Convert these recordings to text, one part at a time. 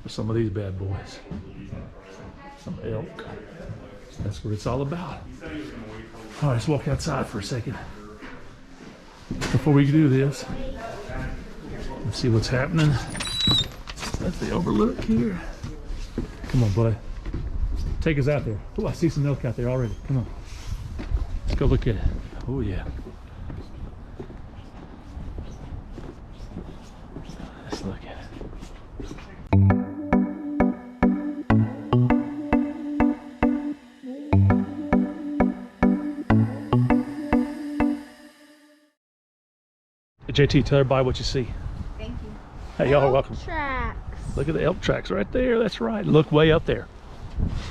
for some of these bad boys. Some elk. That's what it's all about. All right, let's walk outside for a second. Before we do this, let's see what's happening. That's the overlook here. Come on, buddy. Take us out there. Oh, I see some elk out there already. Come on. Let's go look at it. Oh, yeah. Let's look at it. Hey, JT, tell everybody what you see. Thank you. Hey, y'all are welcome. Tracks. Look at the elk tracks right there. That's right. Look way up there.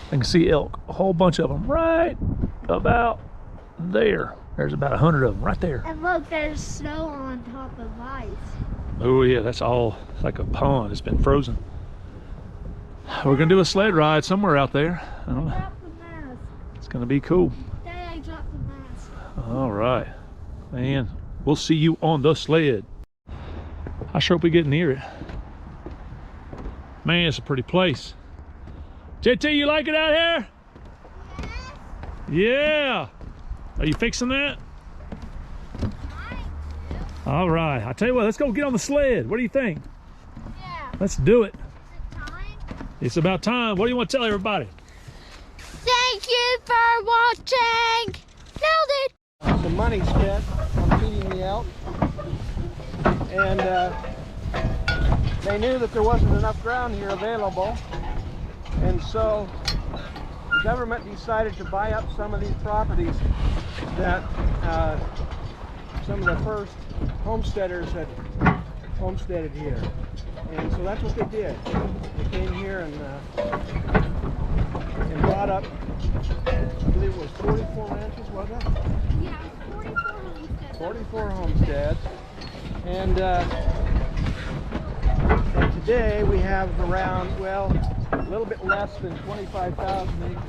I can see elk, a whole bunch of them right about there. There's about 100 of them right there. And look, there's snow on top of ice. Oh yeah, that's all like a pond. It's been frozen. We're gonna do a sled ride somewhere out there. I don't know. Drop the mask. It's gonna be cool. Dad, I dropped the mask. All right, man. We'll see you on the sled. I sure hope we get near it. Man, it's a pretty place. JT, you like it out here? Yeah. Are you fixing that? All right. I tell you what, let's go get on the sled. What do you think? Yeah. Let's do it. Is it time? It's about time. What do you want to tell everybody? Thank you for watching. Nailed it. Some money spent on feeding the elk, and they knew that there wasn't enough ground here available, and so the government decided to buy up some of these properties that some of the first homesteaders had homesteaded here, and so that's what they did. They came here and bought up, I believe it was 44 ranches, was it? Yeah, 44 homesteads. 44 homesteads, and today we have around, well, a little bit less than 25,000 acres.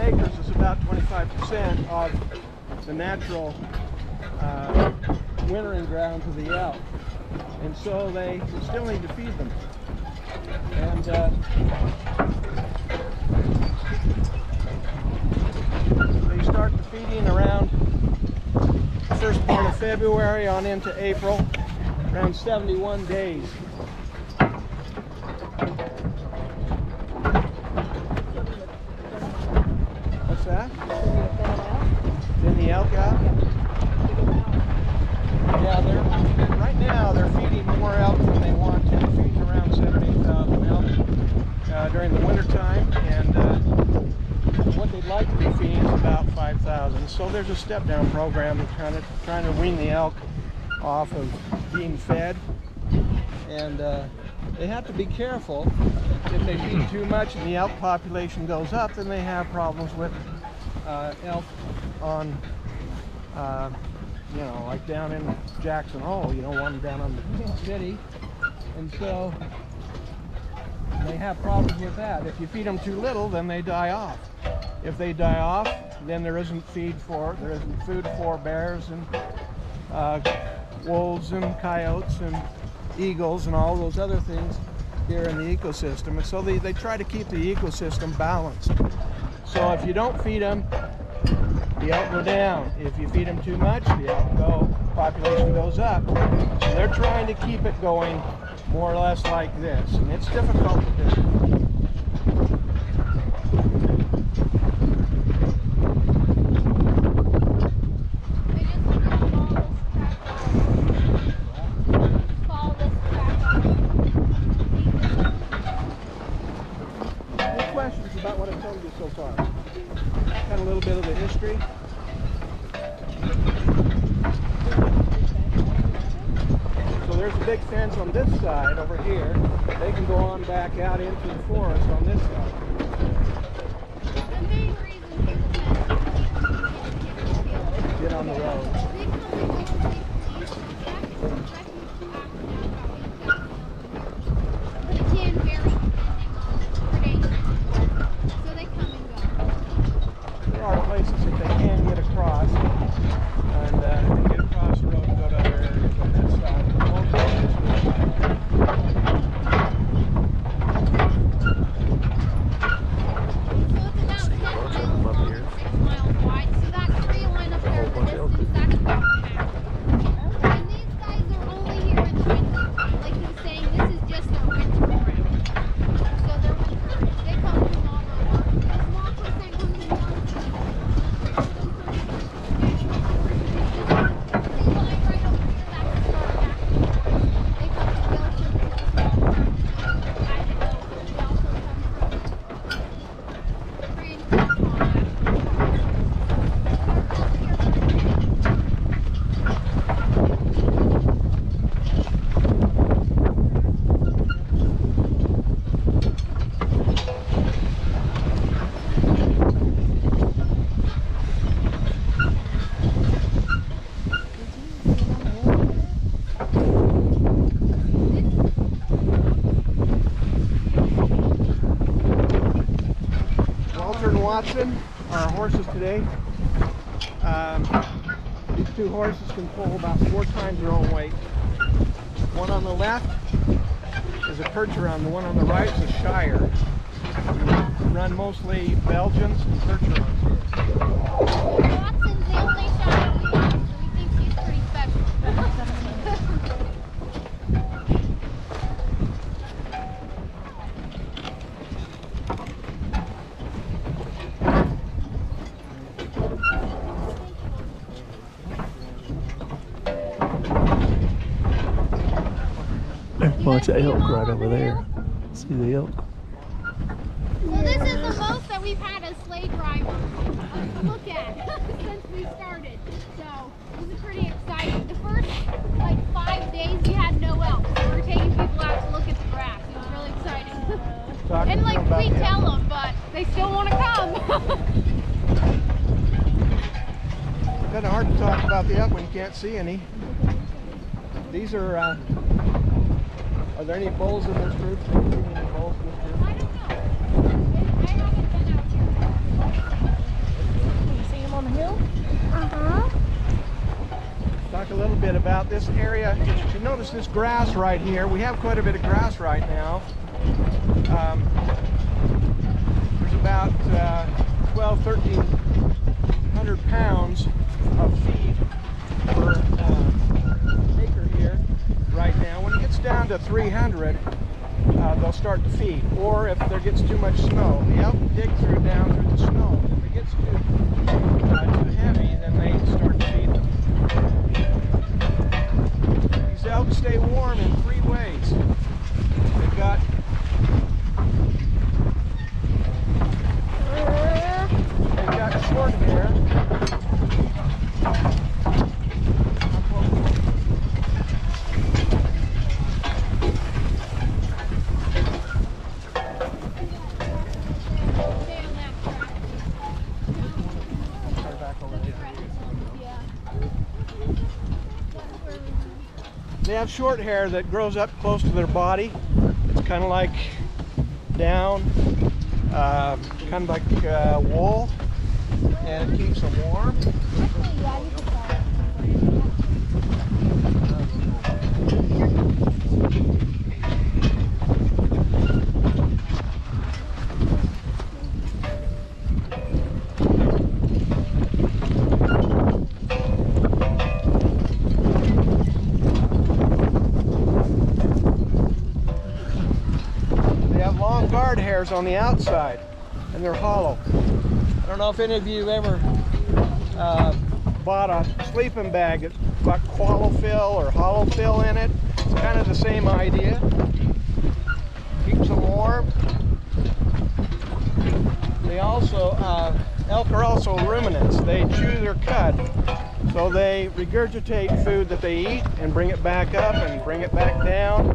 Acres is about 25% of the natural wintering grounds of the elk, and so they still need to feed them. And they start the feeding around the first part of February on into April, around 71 days. What's that? Thin the elk out? Yeah, right now they're feeding more elk than they want to. They're feeding around 70,000 elk during the winter time, and what they'd like to be feeding is about 5,000. So there's a step-down program of trying to wean the elk off of being fed, and they have to be careful. If they feed too much and the elk population goes up, then they have problems with elk on, you know, like down in Jackson Hole, you know, one down on the city, and so they have problems with that. If you feed them too little, then they die off. If they die off, then there isn't food for bears and wolves and coyotes and eagles and all those other things here in the ecosystem, and so they try to keep the ecosystem balanced. So if you don't feed them, the elk go down. If you feed them too much, the elk population goes up. So they're trying to keep it going more or less like this, and it's difficult to do. About what I've told you so far. Kind of a little bit of the history. So there's a big fence on this side over here. They can go on back out into the forest on this side. The main reason Get on the road. Watson are our horses today. These two horses can pull about 4 times their own weight. One on the left is a Percheron, the one on the right is a Shire. We run mostly Belgians and Percherons here. Watson's the only Shire we have, so we think she's pretty special. There's a bunch of elk right over there. See the elk? So this is the most that we've had a sleigh driver look at since we started. So this is pretty exciting. The first like 5 days we had no elk. So we were taking people out to look at the grass. It was really exciting. And like we tell them, but they still want to come. Kind of hard to talk about the elk when you can't see any. These are there any bulls in this group? Any bulls in this group? I don't know. I haven't been out here. You see him on the hill? Uh-huh. Talk a little bit about this area. You should notice this grass right here. We have quite a bit of grass right now. There's about 1,300 pounds of feed per acre here right now. When it gets down to 300, they'll start to feed. Or if there gets too much snow, the elk dig down through the snow. If it gets too heavy, then they start to feed them. These elk stay warm in 3 ways. They've got short hair. They have short hair that grows up close to their body. It's kind of like down, kind of like wool, and it keeps them warm. Guard hairs on the outside, and they're hollow. I don't know if any of you ever bought a sleeping bag that's got qualifill or hollow fill in it. It's kind of the same idea. Keeps them warm. They also, elk are also ruminants. They chew their cud. So they regurgitate food that they eat and bring it back up and bring it back down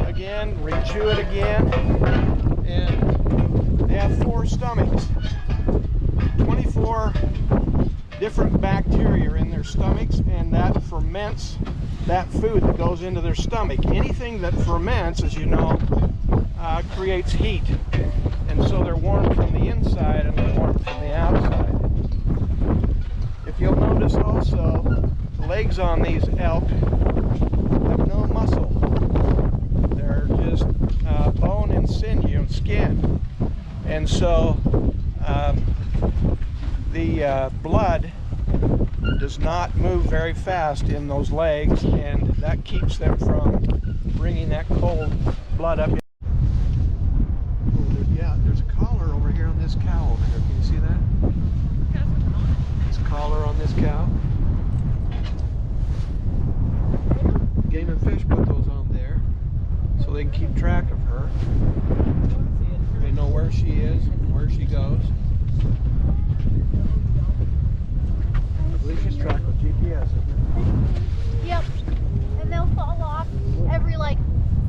again, re-chew it again. And they have 4 stomachs. 24 different bacteria in their stomachs, and that ferments that food that goes into their stomach. Anything that ferments, as you know, creates heat. And so they're warm from the inside and they're warm from the outside. If you'll notice also, the legs on these elk have no muscle. They're just bone and sinew and skin. And so the blood does not move very fast in those legs, and that keeps them from bringing that cold blood up. Yeah, there's a collar over here on this cow over here. Can you see that? There's a collar on this cow. Game and Fish put those on there so they can keep track of her. They know where she is and where she goes. I believe she's tracked with GPS, isn't it? Yep. And they'll fall off every like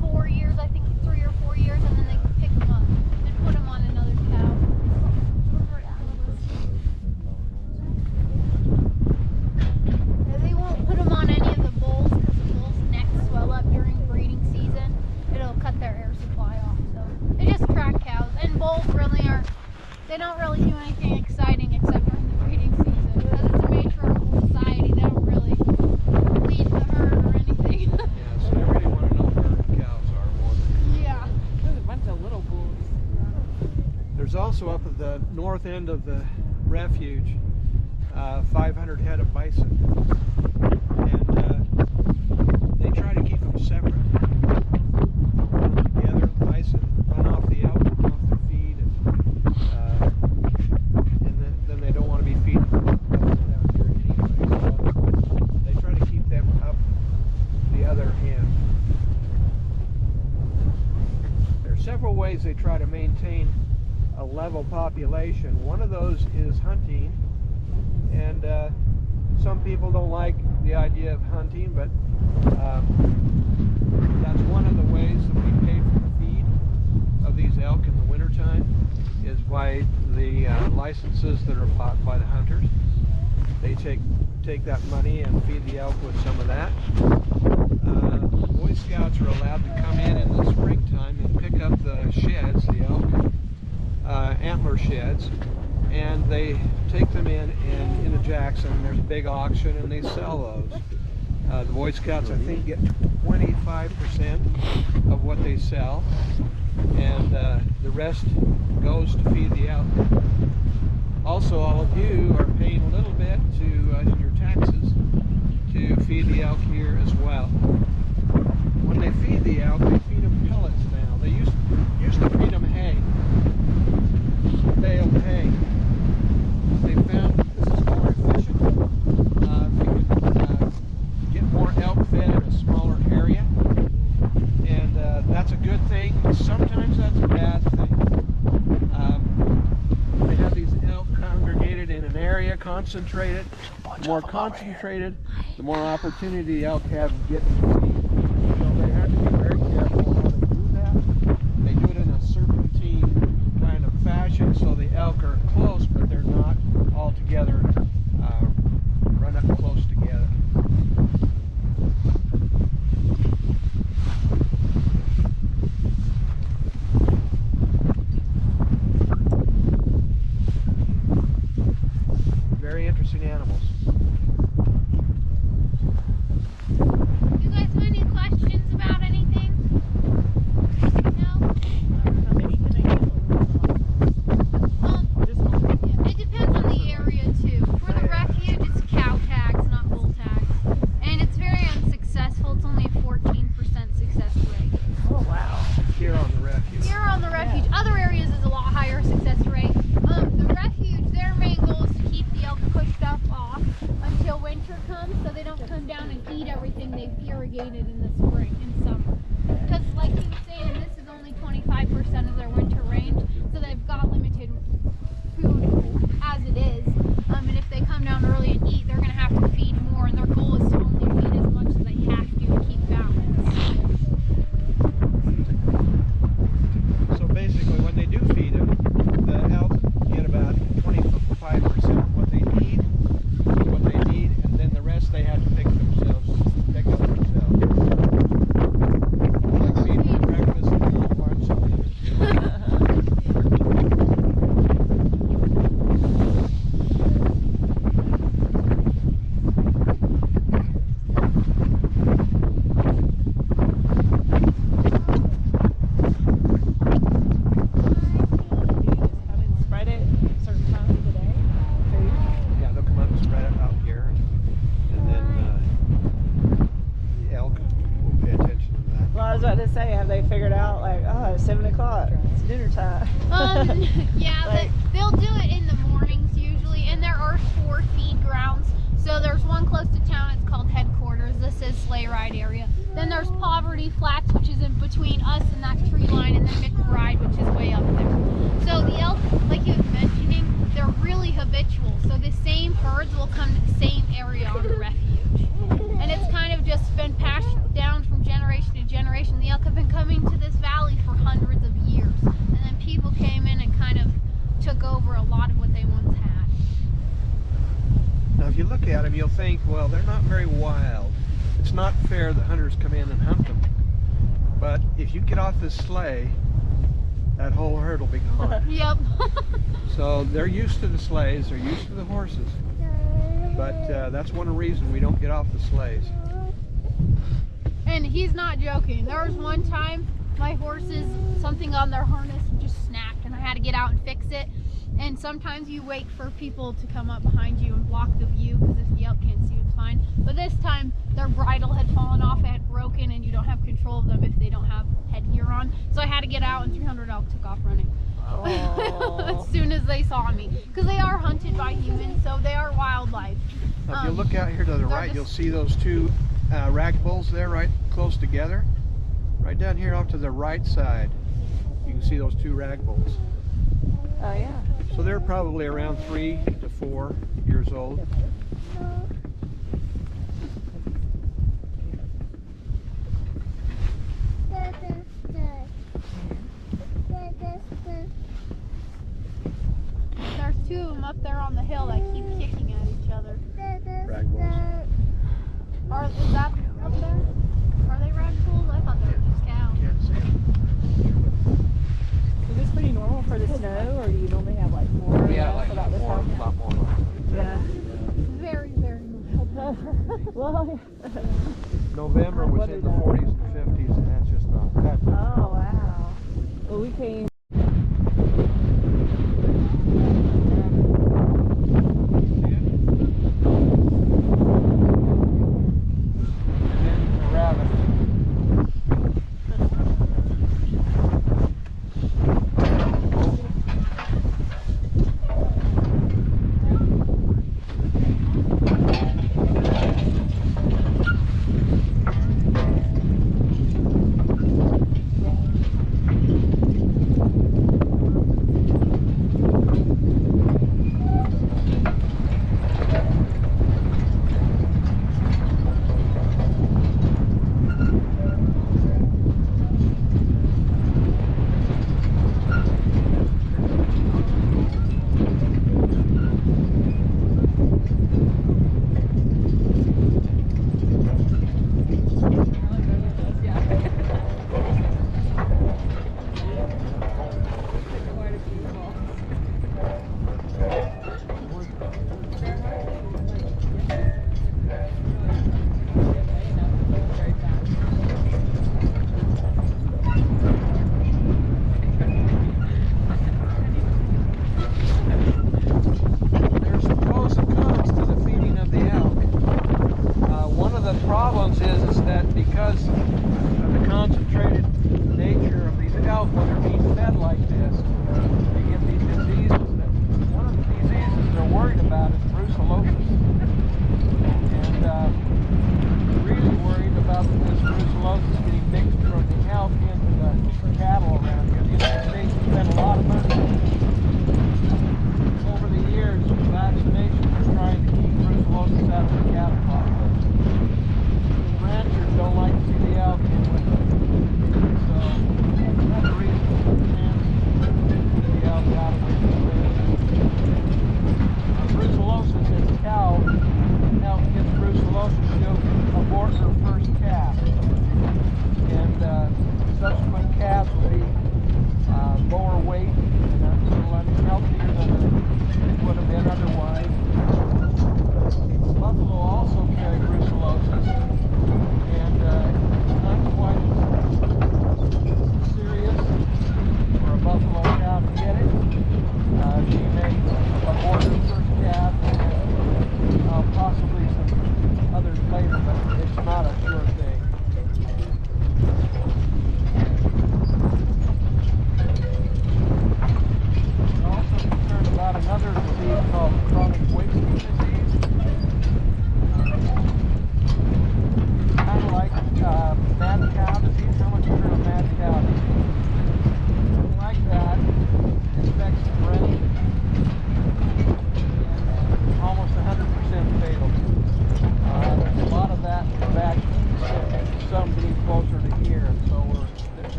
4 years, I think 3 or 4 years, and then they pick them up and put them on another cow. And they won't put them on any of the bulls because the bulls' necks swell up during breeding season. It'll cut their air supply off. So they just track cows, and bulls really aren't. They don't really do anything there's also up at the north end of the refuge 500 head of bison, and they try to keep them separate. Together, bison run off the elk, run off their feed, and then they don't want to be feeding down here anyway. So they try to keep them up the other end. There are several ways they try to maintain a level population. One of those is hunting, and some people don't like the idea of hunting, but that's one of the ways that we pay for the feed of these elk in the wintertime, is by the licenses that are bought by the hunters. They take that money and feed the elk with some of that. Boy Scouts are allowed to come in the springtime and pick up the sheds, the elk antler sheds, and they take them in a Jackson. There's a big auction and they sell those. The Boy Scouts, I think, get 25% of what they sell, and the rest goes to feed the elk. Also, all of you are paying a little bit to in your taxes to feed the elk here as well. When they feed the elk, they feed them pellets now. They used to feed them hay, baled hay. They found this is more efficient. They can get more elk fed in a smaller area, and that's a good thing. Sometimes that's a bad thing. They have these elk congregated in an area, concentrated. The more concentrated, the more opportunity the elk have to get to feed. So they have to be very careful how they do that. They do it in a serpentine kind of fashion, so the elk are close, but they're not all together, run up close together. Very interesting animals. You guys have any questions about anything? No? How many can they get? It depends on the area too. For the refuge, it's cow tags, not bull tags. And it's very unsuccessful. It's only a 14% success rate. Oh wow. Here on the refuge. Here on the refuge. Other areas is a lot higher success rate. The refuge, their main goal is to keep the elk pushed up off until winter comes, so they don't come down and eat everything they've irrigated in the spring and summer. Because like he was saying, this is only 25% of their winter range, so they've got limited food as it is. And if they come down early and eat, they're going to have to feed more, and their goal is to only feed as much as they have to keep balance. So basically, when they do feed them, the elk get about 25% of what they need, and then the rest they have to pick up themselves. Like feeding them breakfast and lunch and dinner. Spread it certain times of the day. Yeah, they'll come up and spread it out here, and then the elk will pay attention to that. Well, I was about to say, have they figured out like, oh, it's 7 o'clock, it's dinner time? Yeah, Like- they'll do it in the mornings usually, and there are 4 feed grounds. So there's one close to town, it's called Headquarters. This is Sleigh Ride area. Then there's Poverty Flats, which is in between us and that tree line, and then McBride, which is way up there. So the elk, like you were mentioning, they're really habitual. So the same herds will come to the same area on the refuge. And it's kind of just been passed down from generation to generation. The elk have been coming to this valley for hundreds of years. And then people came in and kind of took over a lot of what they once had. Now, if you look at them, you'll think, well, they're not very wild. It's not fair that hunters come in and hunt them. But if you get off this sleigh, that whole herd will be gone. Yep. So they're used to the sleighs, they're used to the horses. But that's one reason we don't get off the sleighs. And he's not joking. There was one time my horses, something on their harness just snapped, and I had to get out and fix it. And sometimes you wait for people to come up behind you and block the view because if the elk can't see, it's fine. But this time their bridle had fallen off, it had broken, and you don't have control of them if they don't have headgear on. So I had to get out, and 300 elk took off running. As soon as they saw me, because they are hunted by humans, so they are wildlife. Now, if you look out here to the right, you'll see those two rag bulls there right close together. Right down here off to the right side, you can see those two rag bulls. Oh yeah. So they're probably around 3 to 4 years old. There's two of them up there on the hill that keep kicking at each other. Rag bulls. Is that up there? Are they rag bulls? I thought they were just cows. Can't see them. Is this pretty normal for the snow, or do you normally have like more? Yeah, like about this more, time? a lot more. Yeah. Very, very normal. Well, November was in the 40s and 50s, and that's just not that. oh wow. Well, we came. Abort her first calf.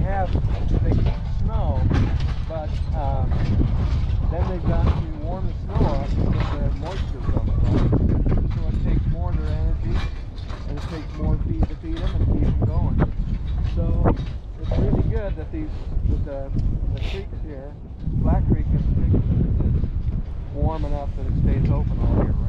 they eat snow, but then they've got to warm the snow up to get the moisture from it, right? So it takes more of their energy, and it takes more feed to feed them and keep them going. So it's really good that the creeks here, Black Creek in particular, is warm enough that it stays open all year round.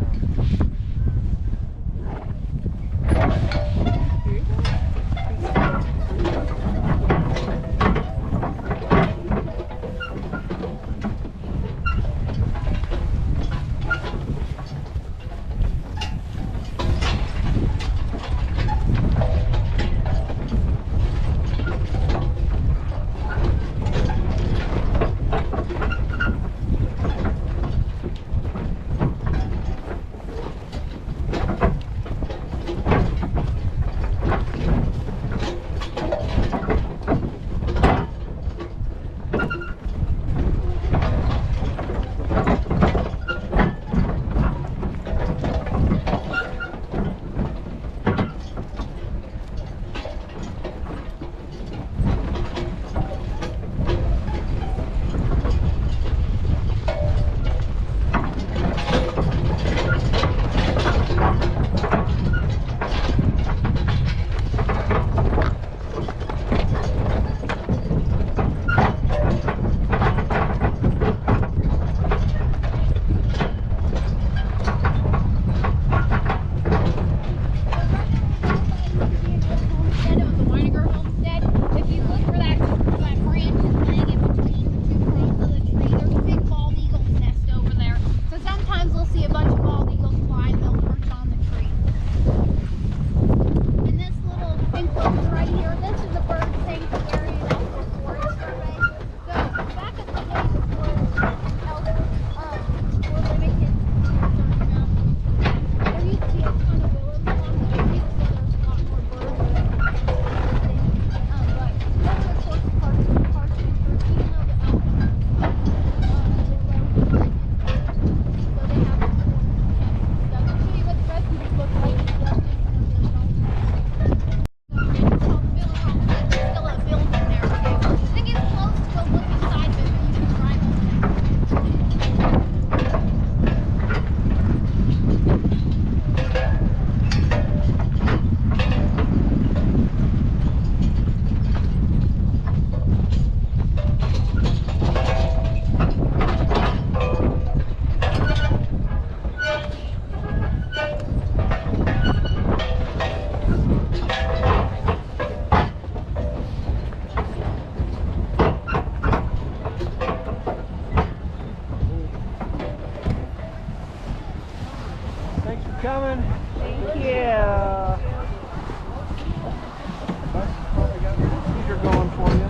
Coming. Thank you. Bus has probably got the procedure going for you.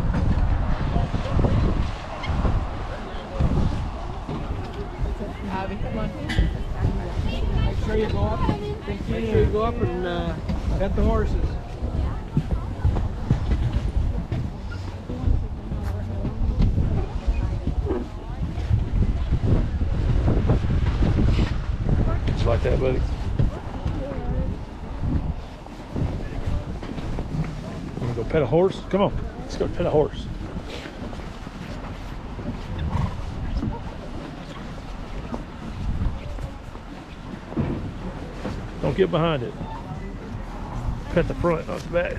Abby, come on. Make sure you go up. Make sure you go up and pet the horses. Just like that, buddy. Want to go pet a horse? Come on, let's go pet a horse. Don't get behind it. Pet the front, not the back.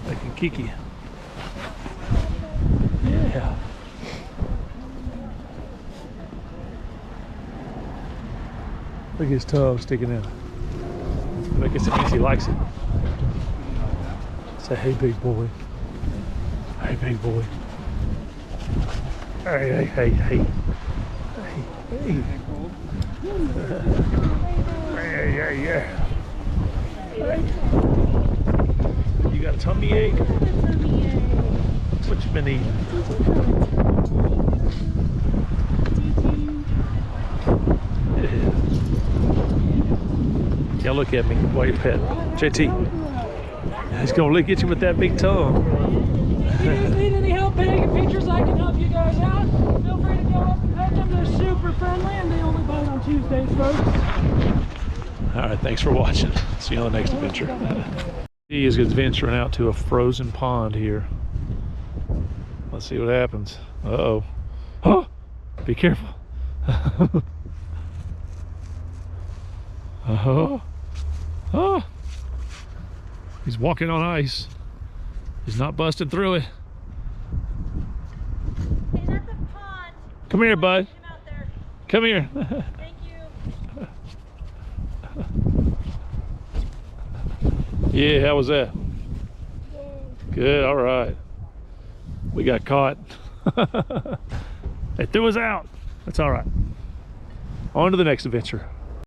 They can kick you. Yeah. Look at his toe sticking out. I guess it means he likes it. Say, hey, big boy. Hey, big boy. Hey, hey, hey, hey. Hey, hey. Yeah, yeah, yeah. You got a tummy ache? What you been eating? Yeah, look at me while you pet. JT. He's gonna look at you with that big tongue. If you guys need any help taking pictures, I can help you guys out. Feel free to go up and pet them. They're super friendly and they only bite on Tuesdays, folks. All right, thanks for watching. See you on the next adventure. He is venturing out to a frozen pond here. Let's see what happens. Uh-oh. Oh, be careful. Oh, oh. He's walking on ice. He's not busting through it. Hey, that's a pond. Come here, bud. Get him out there. Come here. Thank you. Yeah, how was that? Good, all right. We got caught. They threw us out. That's all right. On to the next adventure.